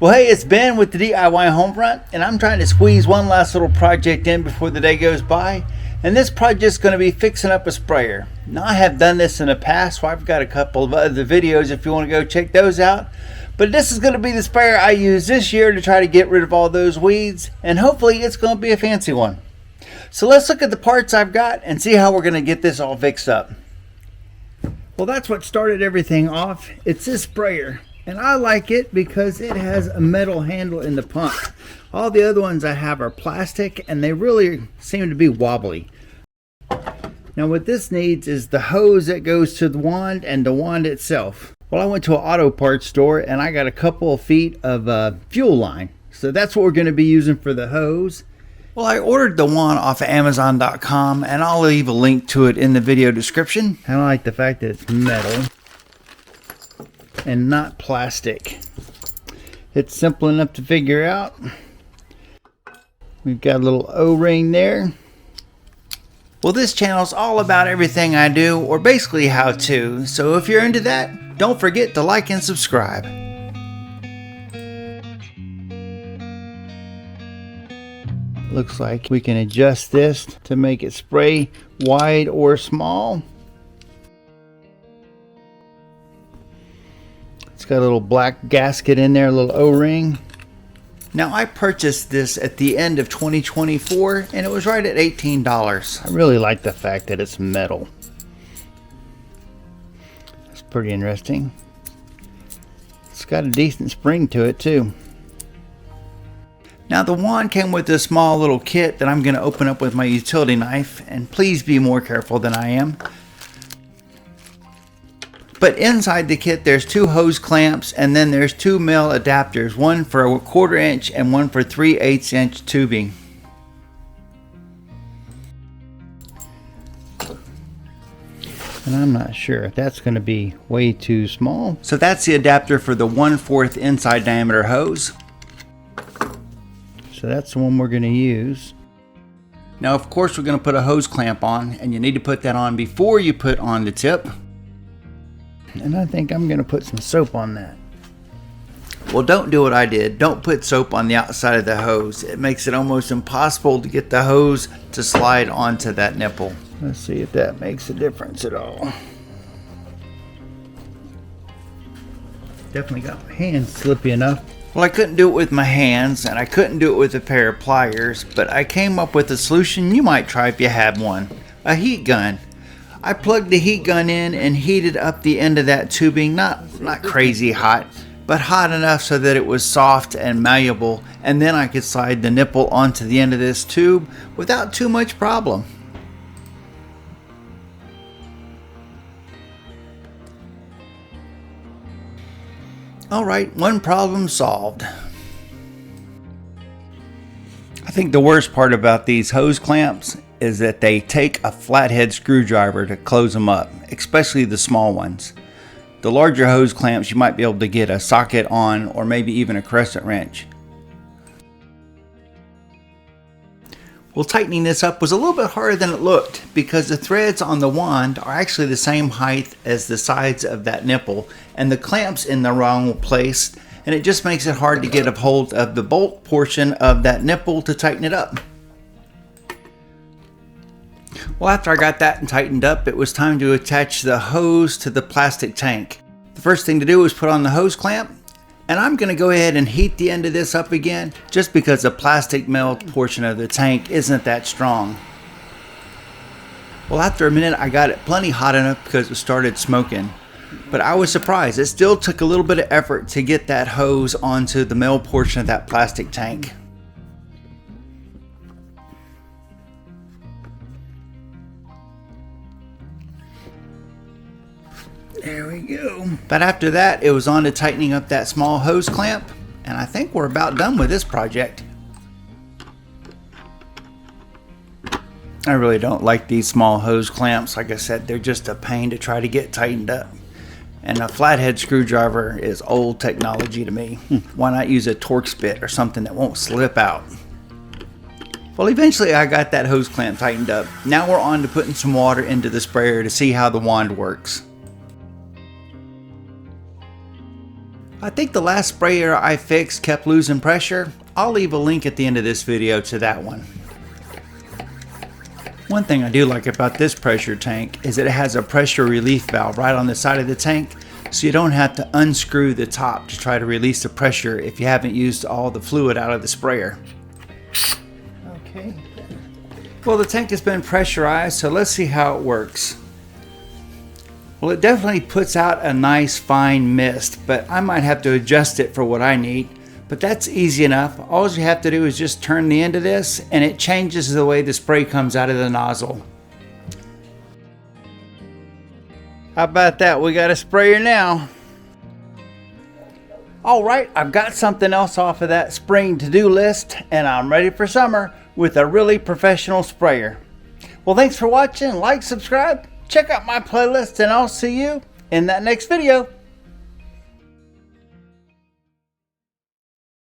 Well, hey, it's Ben with the DIY Homefront, and I'm trying to squeeze one last little project in before the day goes by. And this project is going to be fixing up a sprayer. Now, I have done this in the past, so I've got a couple of other videos if you want to go check those out. But this is going to be the sprayer I use this year to try to get rid of all those weeds, and hopefully it's going to be a fancy one. So let's look at the parts I've got and see how we're going to get this all fixed up. Well, that's what started everything off. It's this sprayer. And I like it because it has a metal handle in the pump. All the other ones I have are plastic and they really seem to be wobbly. Now what this needs is the hose that goes to the wand and the wand itself. Well, I went to an auto parts store and I got a couple of feet of fuel line. So that's what we're going to be using for the hose. Well, I ordered the wand off of Amazon.com and I'll leave a link to it in the video description. I like the fact that it's metal and not plastic. It's simple enough to figure out. We've got a little O-ring there. Well, this channel is all about everything I do, or basically how to. So if you're into that, don't forget to like and subscribe. Looks like we can adjust this to make it spray wide or small. It's got a little black gasket in there, a little O-ring. Now, I purchased this at the end of 2024 and it was right at $18. I really like the fact that it's metal. It's pretty interesting. It's got a decent spring to it too. Now, the wand came with this small little kit that I'm going to open up with my utility knife, and please be more careful than I am. But inside the kit there's two hose clamps and then there's two male adapters, one for a 1/4 inch and one for 3/8 inch tubing. And I'm not sure if that's going to be way too small. So that's the adapter for the 1/4 inside diameter hose. So that's the one we're going to use. Now, of course, we're going to put a hose clamp on, and you need to put that on before you put on the tip. And I think I'm going to put some soap on that. Well, don't do what I did. Don't put soap on the outside of the hose. It makes it almost impossible to get the hose to slide onto that nipple. Let's see if that makes a difference at all. Definitely got my hands slippy enough. Well, I couldn't do it with my hands, and I couldn't do it with a pair of pliers, but I came up with a solution you might try if you have one. A heat gun. I plugged the heat gun in and heated up the end of that tubing, not crazy hot, but hot enough so that it was soft and malleable, and then I could slide the nipple onto the end of this tube without too much problem. Alright, one problem solved. I think the worst part about these hose clamps is that they take a flathead screwdriver to close them up, especially the small ones. The larger hose clamps you might be able to get a socket on, or maybe even a crescent wrench. Well, tightening this up was a little bit harder than it looked because the threads on the wand are actually the same height as the sides of that nipple, and the clamp's in the wrong place, and it just makes it hard to get a hold of the bolt portion of that nipple to tighten it up. Well, after I got that and tightened up, it was time to attach the hose to the plastic tank. The first thing to do was put on the hose clamp, and I'm going to go ahead and heat the end of this up again just because the plastic melt portion of the tank isn't that strong. Well, after a minute I got it plenty hot enough because it started smoking, but I was surprised. It still took a little bit of effort to get that hose onto the male portion of that plastic tank. There we go. But after that, it was on to tightening up that small hose clamp, and I think we're about done with this project. I really don't like these small hose clamps. Like I said, they're just a pain to try to get tightened up. And a flathead screwdriver is old technology to me. Why not use a Torx bit or something that won't slip out? Well, eventually I got that hose clamp tightened up. Now we're on to putting some water into the sprayer to see how the wand works. I think the last sprayer I fixed kept losing pressure. I'll leave a link at the end of this video to that one. One thing I do like about this pressure tank is that it has a pressure relief valve right on the side of the tank, so you don't have to unscrew the top to try to release the pressure if you haven't used all the fluid out of the sprayer. Okay. Well, the tank has been pressurized, so let's see how it works. Well, it definitely puts out a nice fine mist, but I might have to adjust it for what I need. But that's easy enough. All you have to do is just turn the end of this and it changes the way the spray comes out of the nozzle. How about that? We got a sprayer now. Alright, I've got something else off of that spring to-do list and I'm ready for summer with a really professional sprayer. Well, thanks for watching. Like, subscribe, check out my playlist, and I'll see you in that next video.